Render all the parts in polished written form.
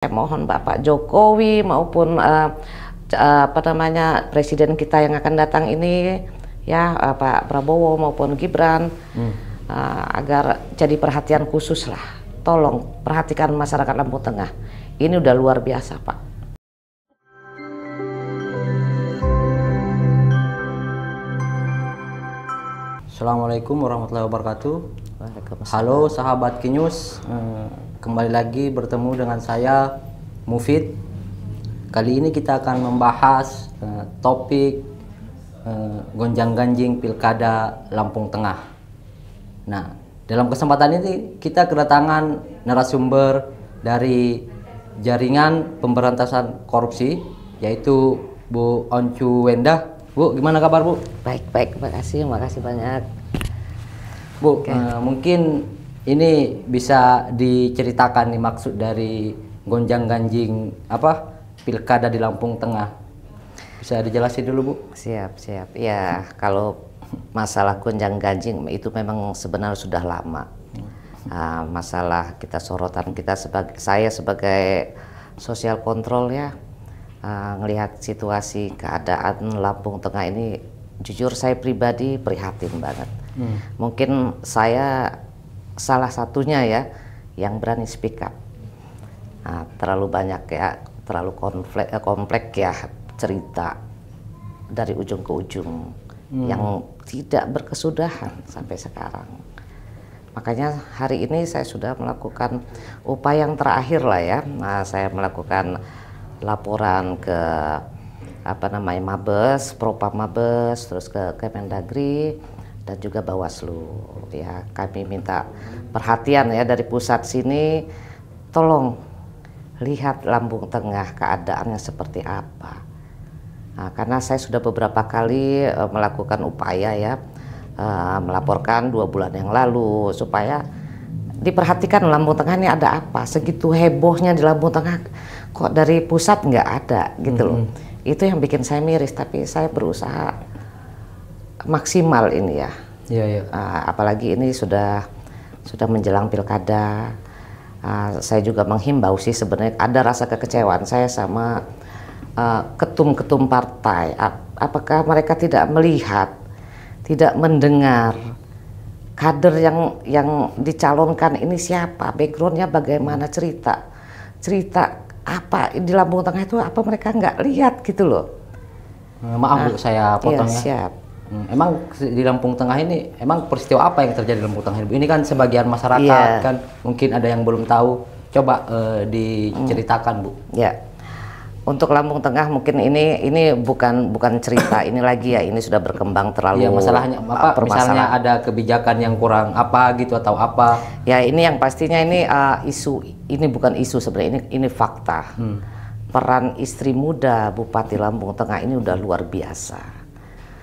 Saya mohon Bapak Jokowi maupun Presiden kita yang akan datang ini ya, Pak Prabowo maupun Gibran, agar jadi perhatian khusus lah. Tolong perhatikan masyarakat Lampung Tengah. Ini udah luar biasa, Pak. Assalamualaikum warahmatullahi wabarakatuh. Waalaikumsalam. Halo sahabat Kinyus, kembali lagi bertemu dengan saya Mufid. Kali ini kita akan membahas topik gonjang-ganjing Pilkada Lampung Tengah. Nah, dalam kesempatan ini kita kedatangan narasumber dari Jaringan Pemberantasan Korupsi, yaitu Bu Oncu Wendah. Bu, gimana kabar Bu? Baik, makasih banyak. Bu, mungkin ini bisa diceritakan nih maksud dari gonjang-ganjing Pilkada di Lampung Tengah. Bisa dijelasin dulu Bu? Siap. Ya, kalau masalah gonjang-ganjing itu memang sebenarnya sudah lama. Masalah sorotan kita saya sebagai sosial kontrol ya, ngelihat situasi keadaan Lampung Tengah ini, jujur saya pribadi prihatin banget. Mungkin saya salah satunya ya yang berani speak up. Terlalu banyak ya, terlalu kompleks ya cerita dari ujung ke ujung yang tidak berkesudahan sampai sekarang. Makanya hari ini saya sudah melakukan upaya yang terakhir lah ya. Saya melakukan laporan ke Mabes, Propam Mabes, terus ke Kemendagri dan juga Bawaslu. Ya, kami minta perhatian ya dari pusat sini, tolong lihat Lampung Tengah keadaannya seperti apa. Karena saya sudah beberapa kali melakukan upaya ya, melaporkan 2 bulan yang lalu supaya diperhatikan Lampung Tengah ini ada apa. Segitu hebohnya di Lampung Tengah, kok dari pusat nggak ada gitu loh. Itu yang bikin saya miris, tapi saya berusaha maksimal ini ya. Iya. Apalagi ini sudah menjelang pilkada. Saya juga menghimbau sih, sebenarnya ada rasa kekecewaan saya sama ketum-ketum partai. Apakah mereka tidak melihat, tidak mendengar kader yang dicalonkan ini siapa, backgroundnya bagaimana, cerita apa di Lampung Tengah itu, apa mereka nggak lihat gitu loh. Maaf Bu, saya potong ya. Ya. Siap. Emang di Lampung Tengah ini, emang peristiwa apa yang terjadi di Lampung Tengah ini? Ini kan sebagian masyarakat kan mungkin ada yang belum tahu. Coba diceritakan Bu. Ya. Untuk Lampung Tengah mungkin ini bukan cerita ini lagi ya, ini sudah berkembang terlalu. Ya, masalahnya misalnya ada kebijakan yang kurang apa gitu atau apa. Ya, ini yang pastinya ini isu, ini bukan isu sebenarnya, ini fakta. Peran istri muda Bupati Lampung Tengah ini udah luar biasa.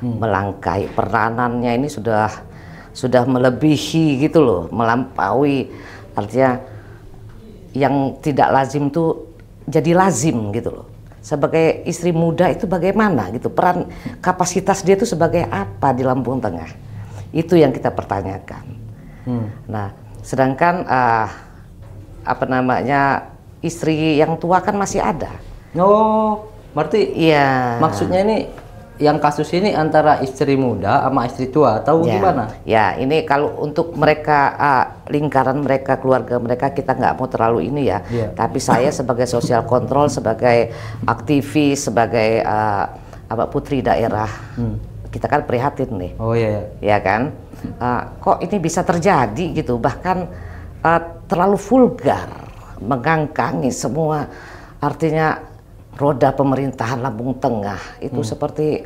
Melangkai peranannya ini sudah melebihi gitu loh, melampaui, artinya yang tidak lazim tuh jadi lazim gitu loh. Sebagai istri muda itu bagaimana gitu, peran kapasitas dia itu sebagai apa di Lampung Tengah, itu yang kita pertanyakan. Nah, sedangkan istri yang tua kan masih ada. Oh, berarti iya, maksudnya ini yang kasus ini antara istri muda sama istri tua atau gimana? Ya, ini kalau untuk mereka, lingkaran mereka, keluarga mereka, kita nggak mau terlalu ini ya. Tapi saya sebagai sosial kontrol, sebagai aktivis, sebagai putri daerah, kita kan prihatin nih. Oh iya. Ya kan? Kok ini bisa terjadi gitu? Bahkan terlalu vulgar, mengangkangi semua, artinya roda pemerintahan Lampung Tengah itu seperti,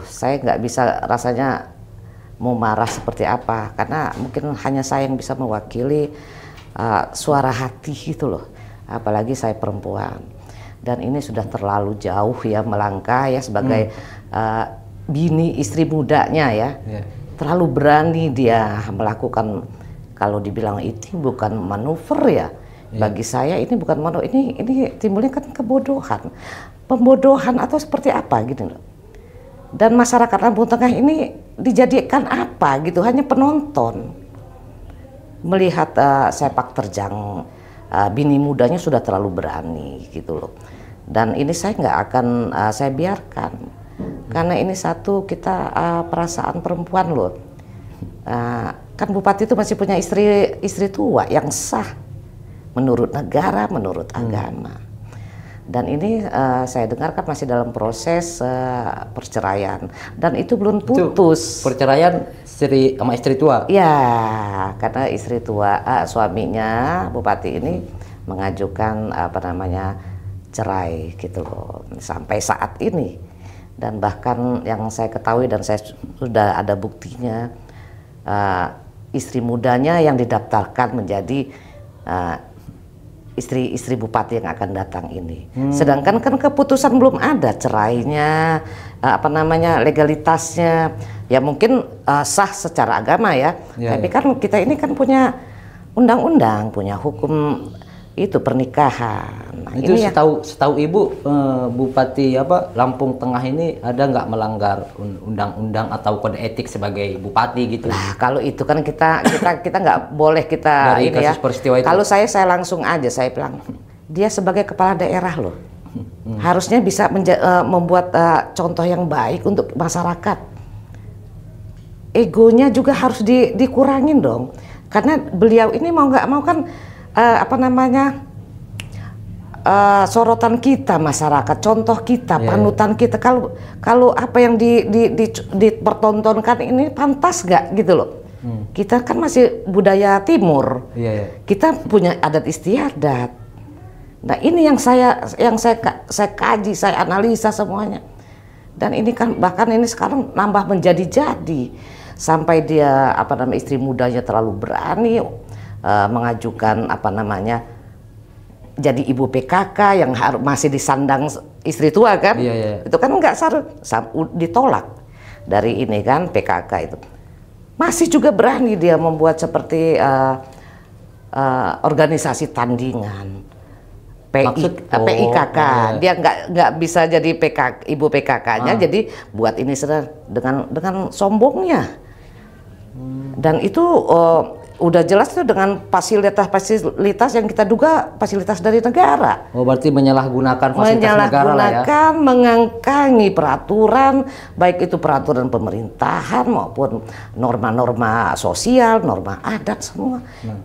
saya nggak bisa rasanya mau marah seperti apa, karena mungkin hanya saya yang bisa mewakili suara hati gitu loh, apalagi saya perempuan, dan ini sudah terlalu jauh ya melangkah ya sebagai bini istri mudanya ya. Terlalu berani dia melakukan, kalau dibilang itu bukan manuver ya. Bagi saya ini bukan ini timbulnya kan kebodohan, pembodohan atau seperti apa gitu loh. Dan masyarakat Lampung Tengah ini dijadikan apa gitu, hanya penonton melihat sepak terjang bini mudanya sudah terlalu berani gitu loh. Dan ini saya nggak akan saya biarkan, karena ini satu kita perasaan perempuan loh. Kan bupati itu masih punya istri tua yang sah menurut negara, menurut agama. Dan ini saya dengar kan masih dalam proses perceraian, dan itu belum putus. Itu perceraian sama istri tua? Ya, karena istri tua suaminya bupati ini mengajukan cerai gitu loh sampai saat ini. Dan bahkan yang saya ketahui dan saya sudah ada buktinya, istri mudanya yang didaftarkan menjadi istri bupati yang akan datang ini. Sedangkan kan keputusan belum ada cerainya, legalitasnya. Ya mungkin sah secara agama ya. Tapi kan kita ini kan punya undang-undang, punya hukum itu pernikahan. Nah, itu ini setahu Ibu, Bupati Lampung Tengah ini ada nggak melanggar undang-undang atau kode etik sebagai bupati gitu? Nah, kalau itu kan kita nggak boleh kita dari ini kasus peristiwa itu. Kalau saya langsung aja saya bilang, dia sebagai kepala daerah loh, harusnya bisa membuat contoh yang baik untuk masyarakat. Egonya juga harus dikurangin dong, karena beliau ini mau nggak mau kan sorotan kita masyarakat, contoh kita, panutan kita. Kalau apa yang dipertontonkan ini pantas nggak gitu loh. Kita kan masih budaya timur, kita punya adat istiadat. Nah ini yang saya kaji, saya analisa semuanya. Dan ini kan bahkan ini sekarang nambah menjadi-jadi sampai dia istri mudanya terlalu berani mengajukan jadi ibu PKK yang masih disandang istri tua kan. Itu kan nggak ditolak dari ini kan PKK itu. Masih juga berani dia membuat seperti organisasi tandingan PIKK. Dia nggak bisa jadi ibu PKK-nya, jadi buat ini dengan sombongnya. Dan itu udah jelas tuh dengan fasilitas yang kita duga fasilitas dari negara. Oh, berarti menyalahgunakan fasilitas negara lah ya? Mengangkangi peraturan, baik itu peraturan pemerintahan maupun norma-norma sosial, norma adat semua.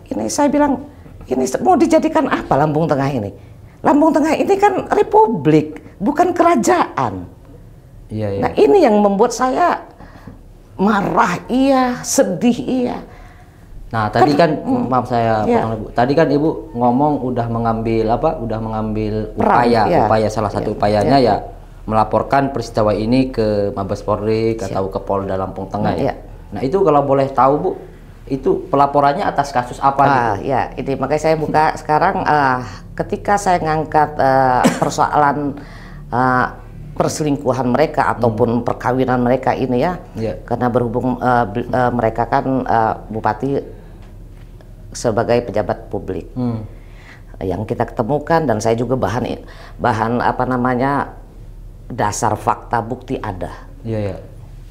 Ini saya bilang, ini mau dijadikan apa Lampung Tengah ini? Lampung Tengah ini kan republik, bukan kerajaan. Nah ini yang membuat saya marah sedih Nah tadi kan maaf saya potong Ibu. Tadi kan Ibu ngomong udah mengambil upaya salah satu upayanya ya melaporkan peristiwa ini ke Mabes Polri atau ke Polda Lampung Tengah ya. Nah itu kalau boleh tahu Bu, itu pelaporannya atas kasus apa gitu? Ya ini makanya saya buka sekarang ketika saya ngangkat persoalan perselingkuhan mereka ataupun perkawinan mereka ini karena berhubung mereka kan bupati sebagai pejabat publik yang kita ketemukan, dan saya juga bahan dasar fakta bukti ada.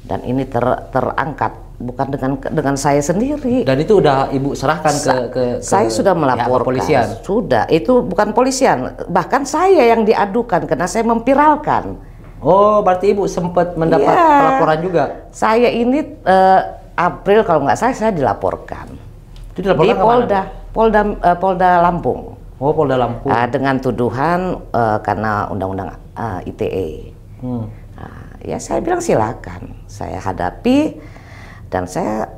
Dan ini terangkat bukan dengan saya sendiri. Dan itu udah Ibu serahkan ke saya sudah melaporkan. Polisian. Sudah, itu bukan polisian, bahkan saya yang diadukan karena saya memviralkan. Oh, berarti Ibu sempat mendapat pelaporan juga? Saya ini April kalau nggak saya dilaporkan. Itu dilaporkan di Polda Lampung. Oh, Polda Lampung. Dengan tuduhan karena undang-undang ITE. Ya saya bilang silakan, saya hadapi dan saya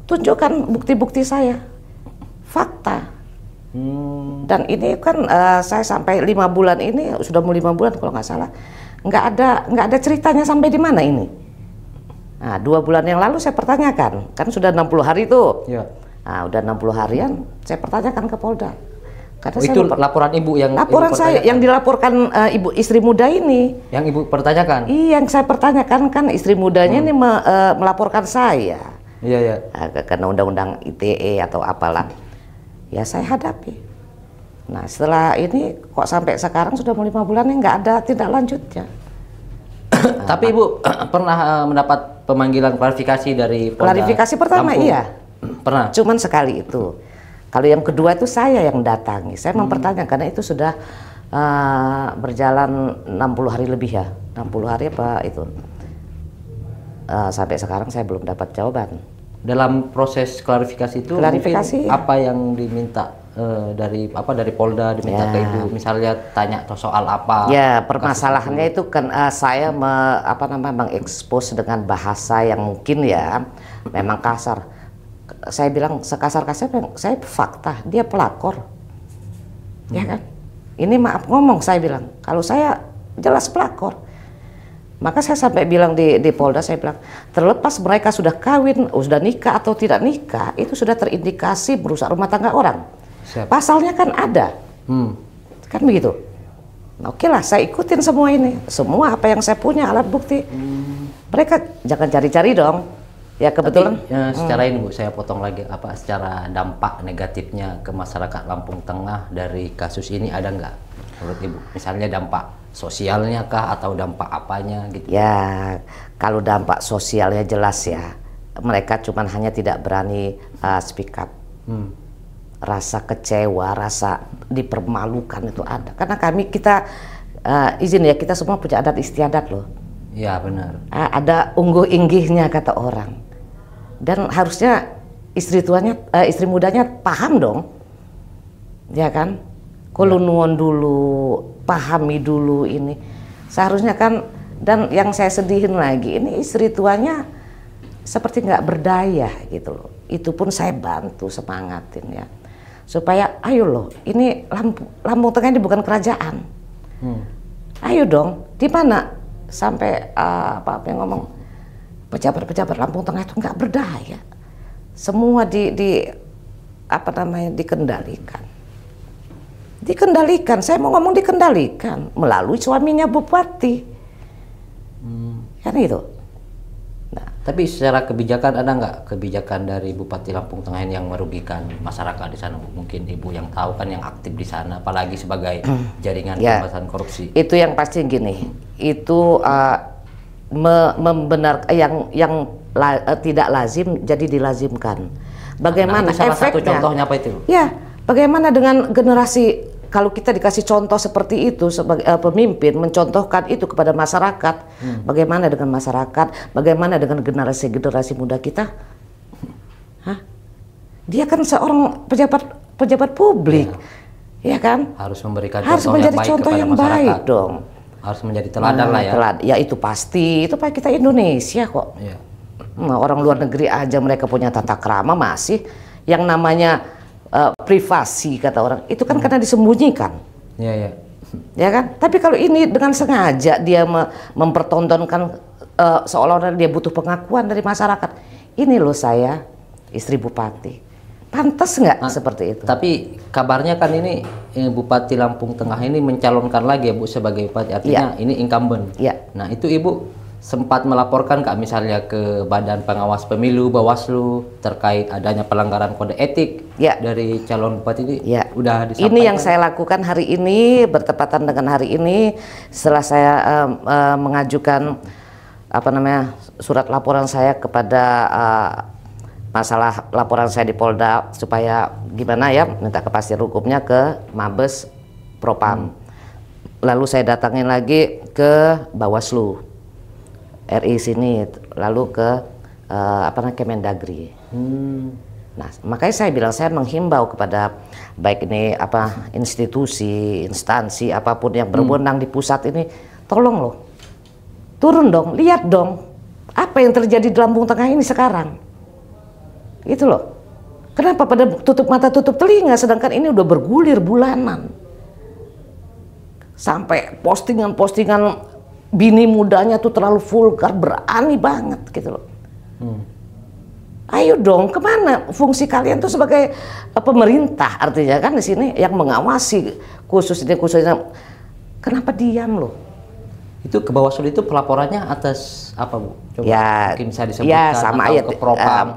tunjukkan bukti-bukti saya, fakta. Dan ini kan saya sampai 5 bulan ini, sudah mau 5 bulan kalau nggak salah, nggak ada ceritanya sampai di mana ini. Nah, 2 bulan yang lalu saya pertanyakan, kan sudah 60 hari itu. Nah, udah 60 harian saya pertanyakan ke Polda. Karena itu laporan Ibu yang laporan saya yang dilaporkan ibu istri muda ini. Yang Ibu pertanyakan? Iya, yang saya pertanyakan kan istri mudanya ini melaporkan saya. Karena undang-undang ITE atau apalah. Ya saya hadapi. Nah setelah ini kok sampai sekarang sudah mau 5 bulan nggak ada tindak lanjutnya. Tapi Ibu pernah mendapat pemanggilan klarifikasi dari Polda Klarifikasi pertama Lampung? Iya. Pernah? Cuman sekali itu. Kalau yang kedua itu saya yang datangi, saya mempertanyakan karena itu sudah berjalan 60 hari lebih ya, 60 hari apa itu. Sampai sekarang saya belum dapat jawaban. Dalam proses klarifikasi itu mungkin apa yang diminta dari Polda diminta ke Ibu, misalnya tanya soal apa? Ya, permasalahannya itu kan saya mengekspos dengan bahasa yang mungkin ya memang kasar. Saya bilang sekasar-kasar, saya fakta, dia pelakor. Ya kan? Ini maaf ngomong, saya bilang, kalau saya jelas pelakor. Maka saya sampai bilang di Polda, saya bilang, terlepas mereka sudah kawin, sudah nikah atau tidak nikah, itu sudah terindikasi merusak rumah tangga orang. Siap. Pasalnya kan ada. Kan begitu. Nah, oke lah, saya ikutin semua ini. Semua apa yang saya punya, alat bukti. Mereka jangan cari-cari dong. Ya kebetulan. Tapi, secara ini Bu, saya potong lagi, secara dampak negatifnya ke masyarakat Lampung Tengah dari kasus ini ada nggak menurut Ibu? Misalnya dampak sosialnya kah atau dampak apanya gitu? Ya, kalau dampak sosialnya jelas ya. Mereka cuman hanya tidak berani speak up. Rasa kecewa, rasa dipermalukan itu ada. Karena kita izin ya, kita semua punya adat istiadat loh. Ya benar. Ada ungguh inggihnya kata orang. Dan harusnya istri mudanya paham dong, ya kan? Kulunuan dulu, pahami dulu ini. Seharusnya kan, dan yang saya sedihin lagi, ini istri tuanya seperti nggak berdaya gitu loh. Itu pun saya bantu semangatin ya, supaya ayo loh, ini Lampung Tengah ini bukan kerajaan. Ayo dong, di mana sampai apa yang ngomong? Pejabat-pejabat Lampung Tengah itu nggak berdaya, semua dikendalikan. Saya mau ngomong dikendalikan melalui suaminya Bupati, kan itu. Nah, tapi secara kebijakan ada nggak kebijakan dari Bupati Lampung Tengah yang merugikan masyarakat di sana? Mungkin Ibu yang tahu kan, yang aktif di sana, apalagi sebagai jaringan pemberantasan korupsi. Itu yang pasti gini, itu yang tidak lazim jadi dilazimkan. Bagaimana salah efeknya? Satu contohnya apa itu? Ya, bagaimana dengan generasi, kalau kita dikasih contoh seperti itu sebagai pemimpin mencontohkan itu kepada masyarakat, bagaimana dengan masyarakat? Bagaimana dengan generasi muda kita? Dia kan seorang pejabat publik, ya kan? Harus memberikan contoh yang baik dong. Harus menjadi teladan lah ya. Ya itu pasti, itu Pak, kita Indonesia kok. Ya. Nah, orang luar negeri aja mereka punya tata krama, masih yang namanya privasi kata orang itu kan karena disembunyikan. Ya kan? Tapi kalau ini dengan sengaja dia mempertontonkan seolah-olah dia butuh pengakuan dari masyarakat. Ini loh saya istri bupati. Pantas nggak seperti itu? Tapi kabarnya kan ini Bupati Lampung Tengah ini mencalonkan lagi ya Bu sebagai bupati, artinya ini incumbent. Nah itu Ibu sempat melaporkan nggak misalnya ke Badan Pengawas Pemilu Bawaslu terkait adanya pelanggaran kode etik dari calon bupati ini? Udah disampaikan? Ini yang saya lakukan hari ini, bertepatan dengan hari ini setelah saya mengajukan surat laporan saya kepada masalah laporan saya di Polda, supaya gimana ya, minta kepastian hukumnya ke Mabes Propam. Lalu saya datangin lagi ke Bawaslu RI sini, lalu ke Kemendagri. Nah, makanya saya bilang, saya menghimbau kepada baik ini institusi, instansi apapun yang berwenang di pusat ini, tolong loh, turun dong, lihat dong apa yang terjadi di Lampung Tengah ini sekarang. Itu loh. Kenapa pada tutup mata tutup telinga, sedangkan ini udah bergulir bulanan. Sampai postingan-postingan bini mudanya tuh terlalu vulgar, berani banget gitu loh. Ayo dong, kemana fungsi kalian tuh sebagai pemerintah, artinya kan di sini yang mengawasi khususnya. Kenapa diam loh? Itu ke Bawaslu itu pelaporannya atas apa Bu? Coba mungkin bisa disebutkan. Ya sama atau ya ke Propam.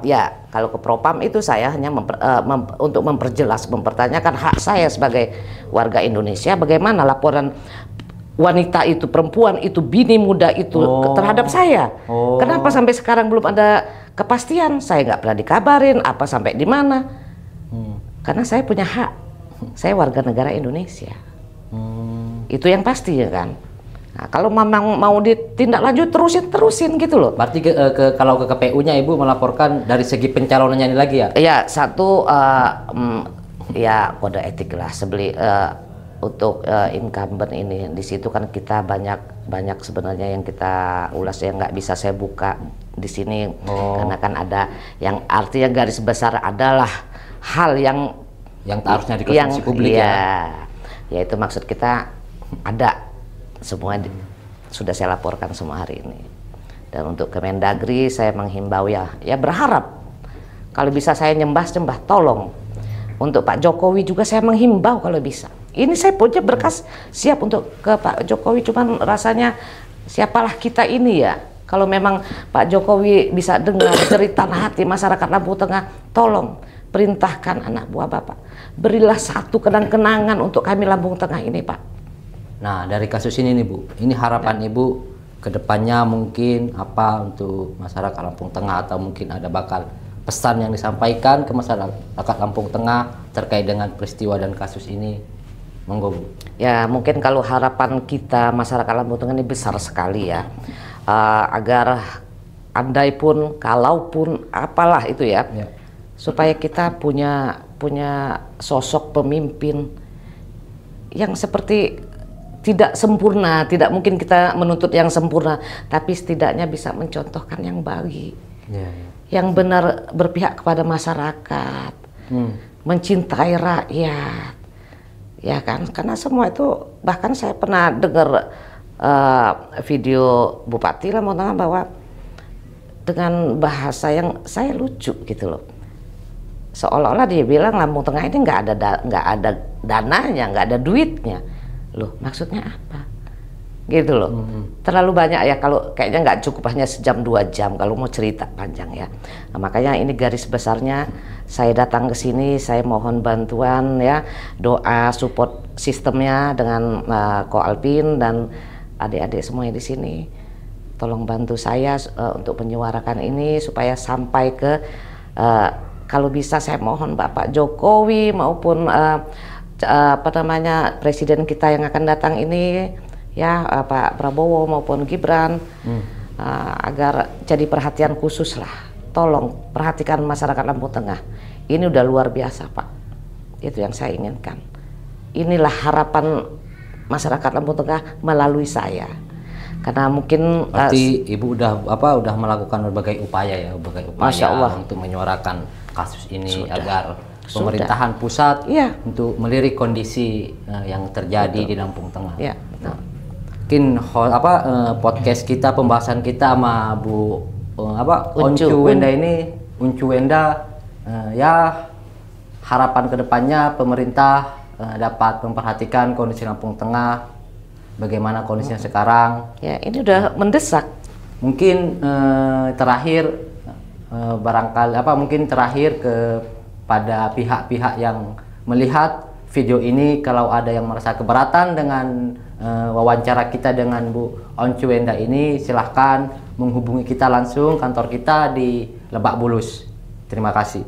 Kalau ke Propam itu saya hanya untuk mempertanyakan hak saya sebagai warga Indonesia, bagaimana laporan wanita itu, perempuan itu, bini muda itu terhadap saya. Kenapa sampai sekarang belum ada kepastian? Saya nggak pernah dikabarin apa sampai di mana. Karena saya punya hak, saya warga negara Indonesia. Itu yang pasti ya kan. Nah, kalau memang mau ditindaklanjut terusin gitu loh. Berarti kalau ke KPU-nya Ibu melaporkan dari segi pencalonannya ini lagi ya? Ya, satu ya kode etik lah untuk incumbent ini. Di situ kan kita banyak sebenarnya yang kita ulas yang nggak bisa saya buka di sini karena kan ada yang artinya garis besar adalah hal yang harusnya dikonsumsi publik ya itu maksud kita ada semua sudah saya laporkan semua hari ini. Dan untuk Kemendagri saya menghimbau ya berharap kalau bisa saya nyembah tolong. Untuk Pak Jokowi juga saya menghimbau kalau bisa. Ini saya punya berkas siap untuk ke Pak Jokowi, cuman rasanya siapalah kita ini ya. Kalau memang Pak Jokowi bisa dengar cerita hati masyarakat Lampung Tengah, tolong perintahkan anak buah Bapak. Berilah satu kenang-kenangan untuk kami Lampung Tengah ini, Pak. Nah, dari kasus ini nih Bu, ini harapan Ibu ke depannya mungkin apa untuk masyarakat Lampung Tengah, atau mungkin ada bakal pesan yang disampaikan ke masyarakat Lampung Tengah terkait dengan peristiwa dan kasus ini? Monggo Bu. Ya, mungkin kalau harapan kita masyarakat Lampung Tengah ini besar sekali ya. Agar andai pun, kalaupun apalah itu ya. Supaya kita punya sosok pemimpin yang seperti tidak sempurna, tidak mungkin kita menuntut yang sempurna, tapi setidaknya bisa mencontohkan yang baik, yang benar berpihak kepada masyarakat, mencintai rakyat, ya kan? Karena semua itu, bahkan saya pernah dengar video Bupati Lampung Tengah bahwa dengan bahasa yang saya lucu gitu loh. Seolah-olah dia bilang Lampung Tengah ini nggak ada dananya, nggak ada duitnya. Loh, maksudnya apa? Gitu loh. Terlalu banyak ya, kalau kayaknya nggak cukup hanya sejam 2 jam kalau mau cerita panjang ya. Nah, makanya ini garis besarnya saya datang ke sini, saya mohon bantuan ya, doa support sistemnya dengan Ko Alpin dan adik-adik semuanya di sini. Tolong bantu saya untuk menyuarakan ini supaya sampai ke kalau bisa saya mohon Bapak Jokowi maupun presiden kita yang akan datang ini ya, Pak Prabowo maupun Gibran, agar jadi perhatian khusus lah. Tolong perhatikan masyarakat Lampung Tengah. Ini udah luar biasa Pak. Itu yang saya inginkan. Inilah harapan masyarakat Lampung Tengah melalui saya. Karena mungkin berarti Ibu udah melakukan berbagai upaya Masya Allah, untuk menyuarakan kasus ini agar Sudah. pemerintahan pusat untuk melirik kondisi yang terjadi di Lampung Tengah. Nah, mungkin podcast kita, pembahasan kita sama Bu Oncu Wenda ini, Uncu Wenda, ya harapan kedepannya pemerintah dapat memperhatikan kondisi Lampung Tengah, bagaimana kondisinya sekarang. Ya, ini udah mendesak. Mungkin terakhir barangkali mungkin terakhir kepada pihak-pihak yang melihat video ini, kalau ada yang merasa keberatan dengan wawancara kita dengan Bu Oncu Wenda ini, silahkan menghubungi kita langsung, kantor kita di Lebak Bulus. Terima kasih.